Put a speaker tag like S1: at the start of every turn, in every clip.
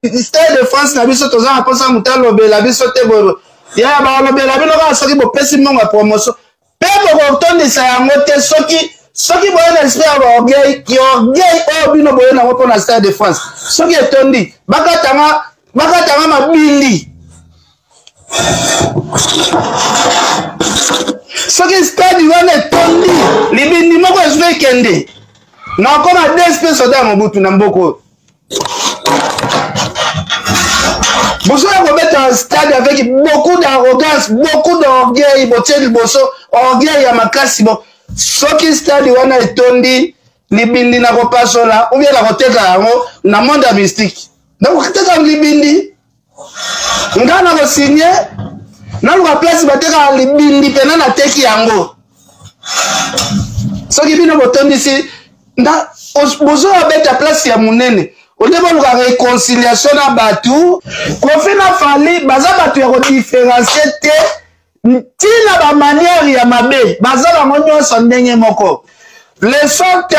S1: Stade de France na biso toza na posa mutalo be la biso te bo ya ba lo be la bino ka soki bo pesi monga promotion pe bo tondi sa yango te soki boye na esprit ya orgueil ki orgueil o bino boye na ko na Stade de France soki etondi bakatanga mabili soki stade wana etondi libindi moko ezwi ekende na koma DSP soda ya mobutu na mboko Bosoya kobeta un stade avec beaucoup d'arrogance, beaucoup d'orgueil, botiel boso, orgueil ya makasi bo. Soki stade wana etondi, libindi na kopasola, ou bien la koteka yango na monde mystique. Donc koteka libindi. Nga na ko signé, na luka place bateka libindi pena na teki yango. Soki bino botondi si, nda bosoya beta place ya munene. Au début, on a réconciliation à Batou. Qu'on fait la famille, baza Batou ya différencier ti na ba manière ya mabe. Baza la monyo sondenge moko. Les sortes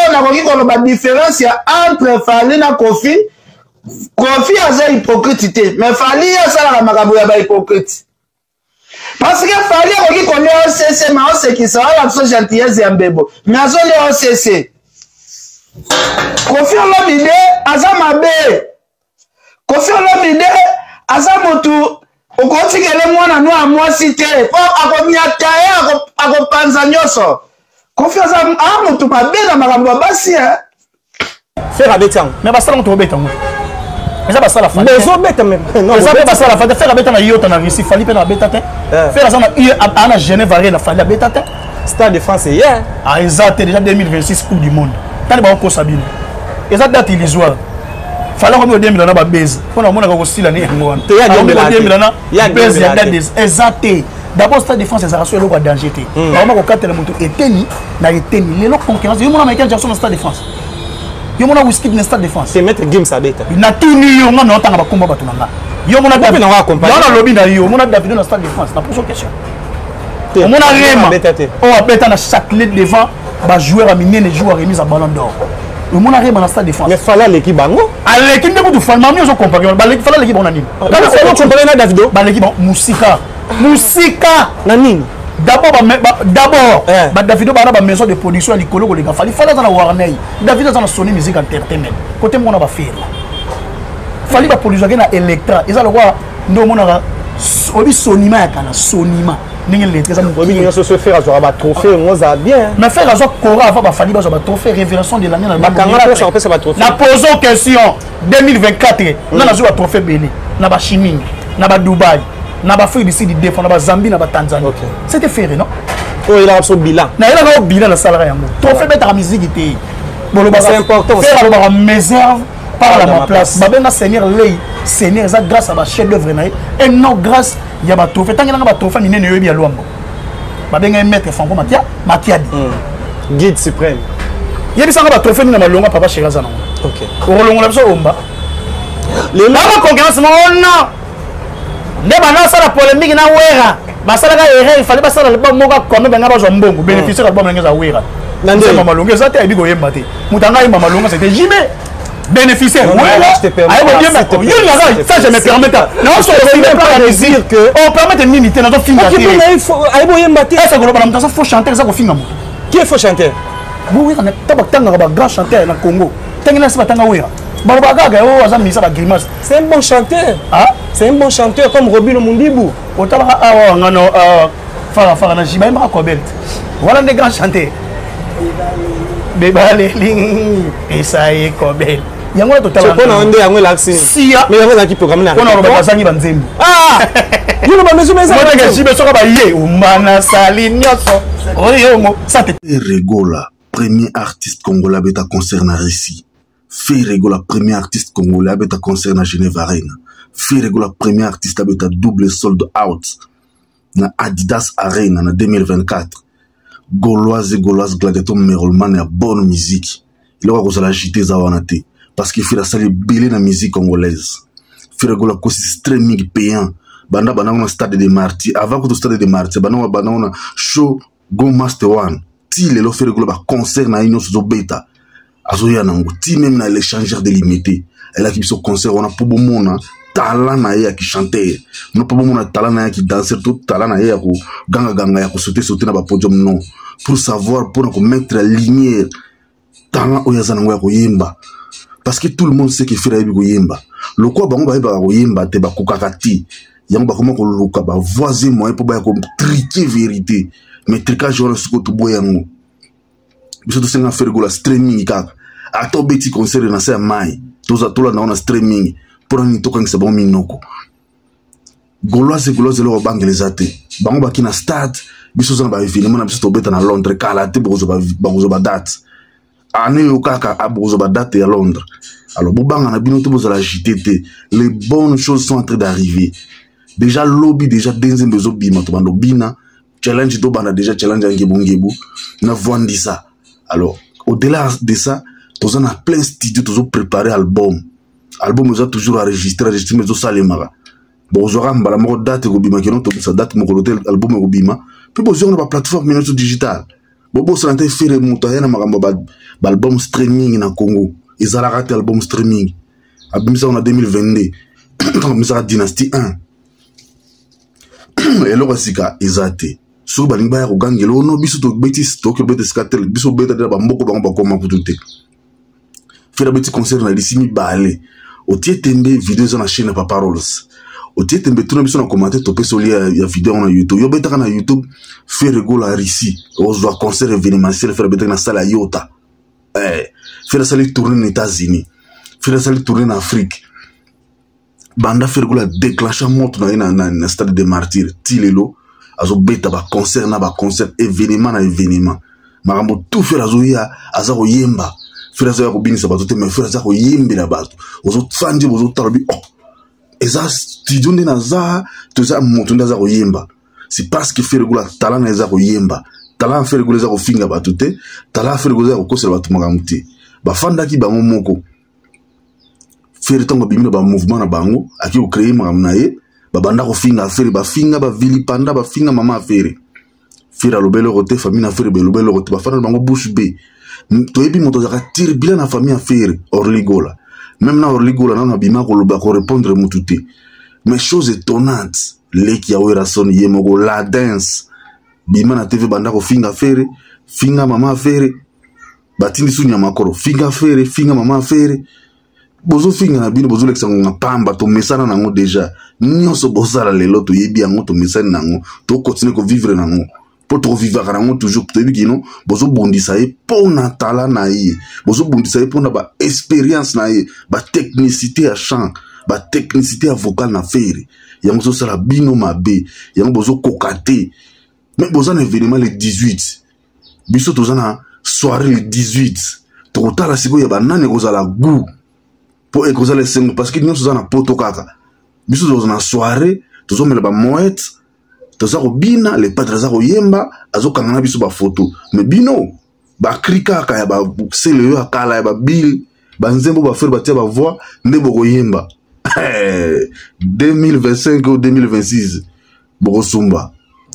S1: on a reconnu qu'on a ba différence ya entre Fali na Kofi. Kofi a hypocrite, mais Fali a ça la makabu ya ba hypocrite. Parce que Fali a reconnu qu'on est OCC, mais on sait qui ça la so gentillesse ya mbebo. Mais azo le OCC. Kofi Olomide aza mabe. Kofi Olomide aza motu okotikele mwana no amwasi te po akomiata ye akopanza nyoso. Kofi aza motu mabe na makambo basi
S2: faire abetang mais basala motu obeta ngo eza basala fa mais obeta mais non eza basala fa faire abeta na yota na Russie fali pe na beta te faire aza na Genève arena fali abeta te Stade de France hier ah exact déjà 2026 Coupe du monde. Tani ba ko sabine eza date illusoire fala ko mo 2000 na ba base pona mona ko style ni ngwana te ya 2000 na ya base ya date exact d'abord Stade de France ezara so eloko danger te vraiment ko katela mutu eteni na eteni lelo concurrence yo mona Michael Jackson na Stade de France yo mona Wizkid na Stade de France c'est mettre game sa beta na tuni yo ngana otanga ba komba batu nanga yo mona David na accompagner yo na lobby na yo mona David na Stade de France na pose question on mona rema on beta na chaque ligne devant ba joueur a miné les joueurs remis à ballon d'or. Le monde arrive dans la Stade de France. Mais fallait l'équipe bango. À l'équipe de tout fan, mamie on comparer. Ba l'équipe fallait l'équipe on a nini. Quand on comparer na Davido, ba l'équipe Musika. Musika na nini. D'abord ba Davido ba na ba maison de production à l'icolo les gars. Fallait dans la Warner. Davido dans la Sony Music Entertainment. Côté mon on va faire. Fallait ba production na Electra. Ils allent voir ndo mon na obi Sonima ya kana Sonima. Se faire un trophée, bien. Mais faire un Cora avant de faire un trophée révélation de l'année. La posons question 2024. On a un trophée Béni. On a Chiming, on a Dubaï, on a fait ici du défend, on a Zambie, on a Tanzanie. C'était fait, non? Oh, il a un bilan. Il a un bilan de salaire. Trophée mettre la musique. C'est important. Faire un réserve par la place. Babena Seigneur Lei, Seigneur, grâce à ma chef d'œuvre. Et non, grâce il y a un trophée. Tant qu'il y a un trophée, il y a un trophée. Il y a un maître Franco Matiadi. Guide suprême. Il y a un trophée, il y a un longa papa chez Razan. Ok. Pour le long, les longues concurrences, non. Ne balance la polémique na wera. Basala ga erreur, il fallait pas ça le bon moka comme ben ngaba zombongo bénéficier de bon ngeza wera. Nande mama longa ça te bigo yemba te. Mutanga mama longa c'était jamais bénéficiaire. Ça je me permets pas. Non, je peux dire que on permet de limiter notre film. Il faut ça que faut chanter ça au film. Qui faut chanter? Oui, on est tabakanga ba grand chanteur na Congo. Tengina c'est batanga wera. Babaga oh azami ça la grimace. C'est un bon chanteur. Ah, c'est un bon chanteur comme Robino Mundibu. Otala ah ngano fara na jiba ma ko belt. Voilà des grands chanteurs. Bebale ling esaye ko belt. Yango totala. C'est pas ndé yango l'accent. Si mais yango qui programme na. On ba bazangi banzembi. Ah! Yolo ba mesu meza. Moi que jibe soka ba ye umana sali nyoso. Oyo ça te
S3: Regola, premier artiste congolais beta concert na Russie. Ferrego la premier artiste congolais avec un concert na Genève Arena. Ferrego la premier artiste avec un double sold out na Adidas Arena na 2024. Gauloise Gladiator Merolman a bonne musique. Il a aussi la JT Zawanate parce qu'il fait la salle belé na musique congolaise. Ferrego la cosi streaming payant. Banda na stade de Martyrs avant que le stade de Martyrs banda na show Go Master One. Ti le Ferrego la concert na Inyo Zobeta. azoya nango ti même na l'échangeur délimité elle a qui biso concert on a pour bomona talent na ye qui chanter non pour bomona talent na ye qui danser tout talent na ye ko ganga ya ko sauter na ba podium non pour savoir pour mettre la lumière talent oyaza nango ya ko yemba parce que tout le monde sait que Fera yebi ko yemba le quoi bango ba yeba ko yemba te ba kokakati yango ba comment ko luka ba voisin moyen pour ba ko triquer vérité mais tricage on se ko to boyango biso to senga faire go la streaming kaka ato beti concert na sa mai toza tola na streaming pour ni to kangisa bon minoko goloise lo bangeleza te bango ba kina stade biso za ba événement na biso to beta na Londres kala te bozo ba date ane yo kaka abozo ba date à Londres alors bobanga na bino to bozo la JTT les bonnes choses sont en train d'arriver déjà lobby déjà denzembe bezo bima to bando bina challenge to bana déjà challenge ngebu na vondi ça alors au-delà de ça tous on a plein studio tous on préparé album nous a toujours enregistré mais au salemara bon ozora mbala moko date ko bima kino to sa date moko l'hôtel album ko bima puis bon on a plateforme minute digital bon ça n'était fait muta yana makambo ba album streaming na Congo ezala raté album streaming abimisa on a 2022 comme ça dynastie 1 et lo basika ezate sur balinga ya kogangelo no biso to betis to ke betis katel biso beta de ba mboko bango ba koma kutute faire petit concert na lisimi balé o tietembe vidéo za na chaîne Papa Rolls o tietembe tuna biso na commenter to peso ya vidéo na YouTube yo beta na YouTube faire rigola ici o zo concert événementiel faire beta na salle Yota faire ça les tourner aux États-Unis faire ça les tourner en Afrique banda faire rigola déclencher monte na stade des martyrs tilelo azo beta ba concert événement na événement marambo tout faire azo ya azako yemba faire ça ko binisa bato te mais faire ça ko yembela bato ozo fandi ozo talobi oh eza studio ndina za to za moto ndaza ko yemba c'est parce que faire rigola talent na za ko yemba talent faire rigola za ko finga bato te talent faire rigola za ko kosela bato makambo te ba fanda ki bango moko faire tongo bimino ba mouvement na bango aki ko créer makambo na ye babanda ko finga affaire ba finga ba vili panda ba finga mama affaire fira lobelo rote famille affaire be lobelo rote ba fana bango bouche be to ebi moto za tire bila na famille affaire orligola même na orligola na bima ko loba ko répondre mututé mais chose étonnante leki ya wera son yemoko la dance bima na TV banda ko finga affaire finga mama affaire batindi sunya makoro finga affaire finga mama affaire bozo finga na bino bozo lekisa nga pamba to mesana nango déjà nyonso bozala lelo to yebi yango to mesana nango to continuer ko vivre nango pour to vivre nango toujours to yebi kino bozo bondisa ye pona tala na ye bozo bondisa ye pona ba expérience na ye ba technicité à chant ba technicité à vocal na faire yango so sala bino mabe yango bozo kokate mais bozo na événement le 18 biso to zana soirée le 18 to tala siko ya banane ko zala goût pour écouter les cinq parce que nous sommes en poto kaka biso sommes en soirée tous sommes là ba moette tous ça bina les padres za yemba azo kangana biso ba photo mais bino ba krika ka ya ba sele akala ya ba bill ba nzembo ba faire ba tia ba voix ndebo ko yemba 2025 ou 2026 boko sumba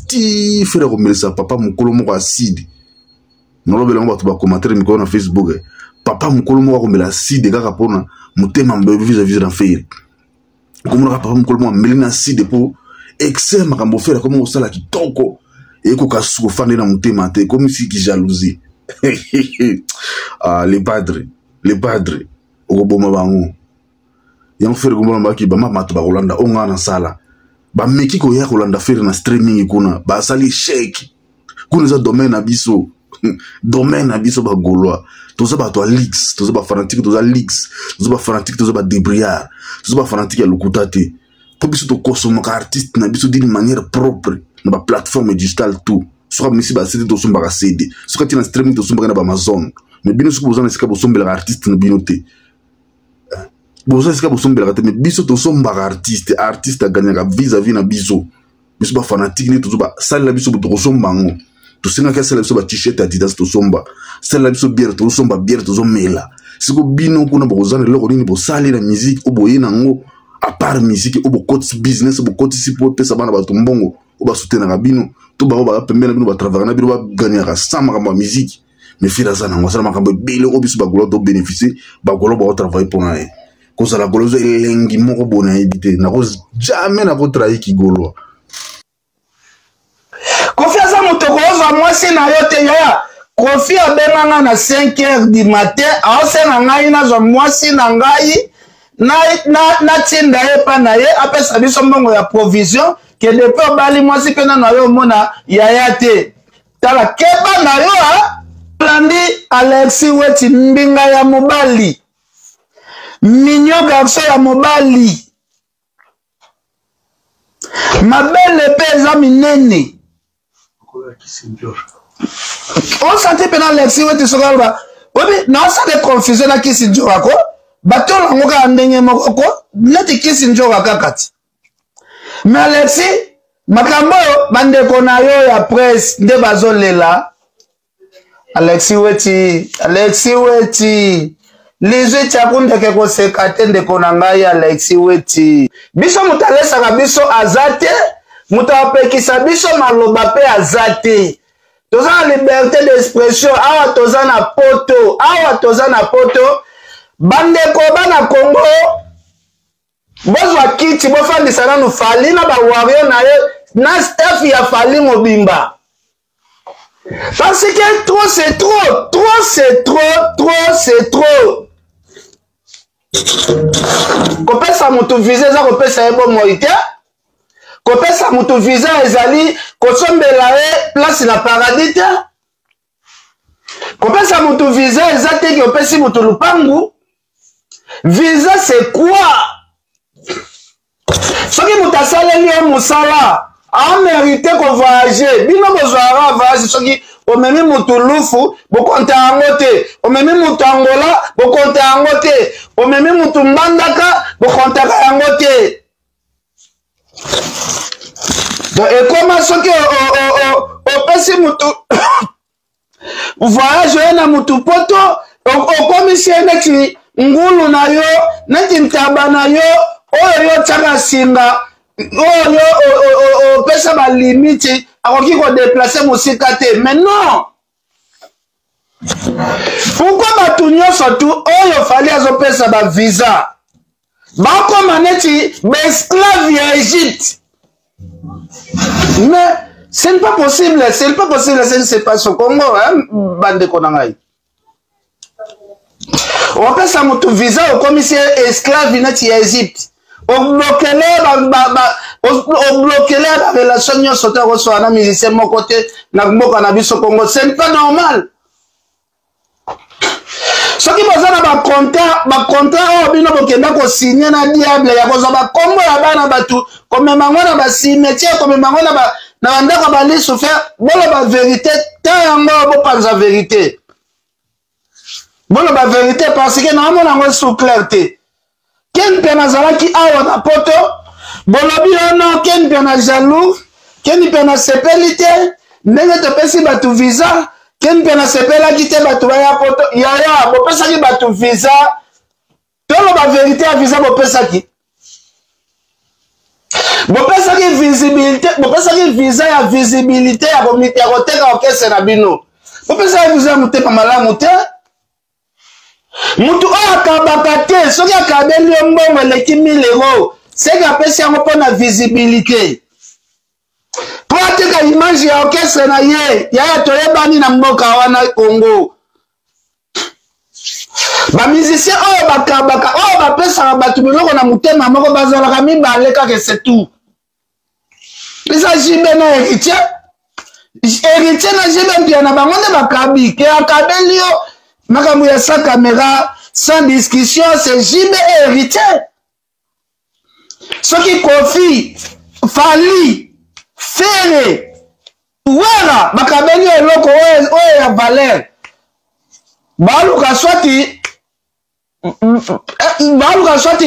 S3: ti faire comme ça papa mukolo moko acide nolobela ngo ba commentaire mikolo na Facebook papa mukolo moko komela acide kaka pona mutema mbe vis-à-vis na faire comme papa mukolo moko melina acide pour excès makambo faire comme au sala kitoko et ko kasuko fande na mutema te comme si ki jalousie ah les padres o boma bango yang faire comme mbaki ba mama to ba Holanda onga na sala ba meki ko ya Holanda faire na streaming kuna ba sali shake kuna za domaine abiso ba goloa toza ba to leaks toza ba fanatique toza leaks toza ba fanatique toza ba débriard toza ba fanatique ya lokutate pour biso to consommer ka artiste na biso d'une manière propre na ba plateforme digitale tout soit misi ba CD to somba ka CD soit tina streaming to somba na ba Amazon mais bino siko bozana sika bosombela artiste na bino te bozana sika bosombela te mais biso to somba artiste a gagner ka vis-à-vis na biso ba fanatique ni toza ba sala biso to somba ngo to singa ka sala biso ba t-shirt Adidas to somba sala biso bière to somba bière to zomela siko bino kuna bozana loko nini bo sali na musique oboye nango à part musique obo côté business obo côté si pour pesa bana ba tumbongo oba soutenir bino to ba pembela bino ba travailler na bino ba gagner ka sama ka musique mais fira ça nango ça makambo bile ko biso bagolo to bénéficier bagolo ba travailler pour na ko ça la golozo elengi moko bona éviter na ko jamais na ko trahir ki golo
S1: confiance moto ko za mwasi na yo te ya Kofi abenganga na 5h du matin aosenga ngai na zo mwasi na ngai na tinda ye pa na ye apesa biso mbongo ya provision ke depuis obali mwasi pena na yo mona yaya te tala keba na yo landi Alexis Weti mbinga ya mobali mignon garçon ya mobali mabele pe eza minene on sentait pendant Alexis Weti sokalba obi na sa de confusion na kisi njora ko bato lango ka ndenge moko ko neti kisi njora kakati mais Alexis makambo bandeko na yo ya presse nde bazolela Alexis Weti lizwi chakundeke kosekate ndeko na ngai Alexis Weti biso mutalesaka biso azate mutapekisa biso maloba pe azate toza na liberté d'expression awa toza na poto bandeko bana Congo bozwa kiti bofandisa nanu Fali na bawario na ye na staff ya Fali mobimba parce que trop c'est trop kopesa mutu visa za kopesa ebo moite kopesa mutu visa ezali kosombela ye place na paradis te kopesa mutu visa eza te kopesi mutu lupangu visa c'est quoi soki mutu asaleli yo mosala amérité ko voyager bino bozwara voyage soki omemi mutu lufu bokonta yango te omemi mutu Angola bokonta yango te omemi mutu Mbandaka bokontaka yango te donc ekoma soki opesi mutu voyage oye na mutu poto okomisi ye neti ngulu na yo neti ntaba na yo oyo yo tiaka singa oyo opesa balimiti akoki kodeplace mosika te mais non pourquoi bato nyonso tu oyo Fali azopesa bavisa bakoma neti baesclave ya Égypte mais ce n'est pas possible ce ne se passe au Congo bandeko na ngai opesa mutu visa okomisi esclave neti ya Égypte oblokele ba relation nyonso te akosoa na musicien moko te na mboka na biso Congo ce n'est pas normal soki boza na bacontra oyo bino bokenda kosinye na diable ya kozwa bakombo ya bana bato komema ngo na basimetiere komema ngo na bandako balisu fe boloba verité ta yango bopanza verité boloba verité parce que naomona yango sous clair te ken mpe nazalaki awa na poto bolobi ono ken mpe na jaloux ken mpe na sepeli te ndenge topesi bato visa ken mpe na sepelaki te bato baya poto yaya bopesaki bato visa toloba verité ya visa bopesaki visa ya visibilité ya koteka okese na bino bopesaki visa ya motema malamu te mutu oyo akabaka te soki akabeli yo mbongo eleki 1000 €, seki apesi yango mpo na visibilité mpo ateka image ya orchestre na ye yaya toyebani na mboka wana Congo bamusicien oyo bakabaka oyo bapesaka bato biloko na motema moko bazalaka mibale kaka c'est tout eza jibe na héritier na jibe mpia na bango nde bakabi ke akabeli yo makambo ya sa caméra sans discussion c'est jibe et héritier soki Kofi Fali Fere wera bakabeli eloko oyo ya valeur baluka swati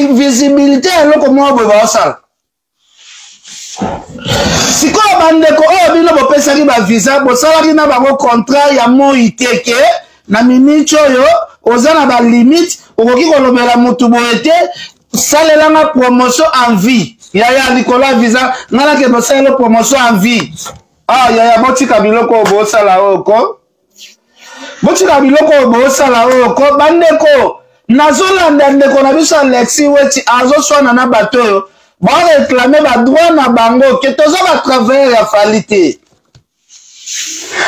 S1: visibilité eloko moko boye baosala sikoyo bandeko oyo bino bopesaki bavisa bosalaki na bango contrat ya moi teke na minute oyo oza na balimite okoki kolobela mutu boye te salelanga promotion en vie yaya likolo visa ngana ke bosalelo promotion en vie yaya botika biloko bosala oko botika biloko bosala oyo ko bandeko nazolanda ndeko na biso Alexis Weti azoswana na bato oyo bareklame badroit na bango ke toza batravailleur ya fali te.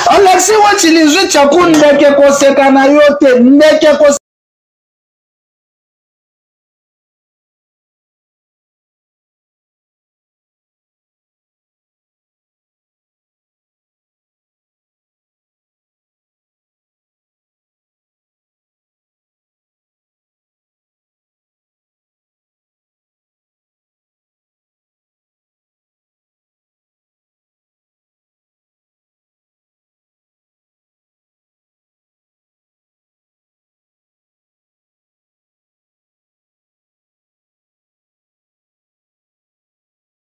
S1: Alexis Weti lizwi chaku ndeke koseka na yo te ndeke koseka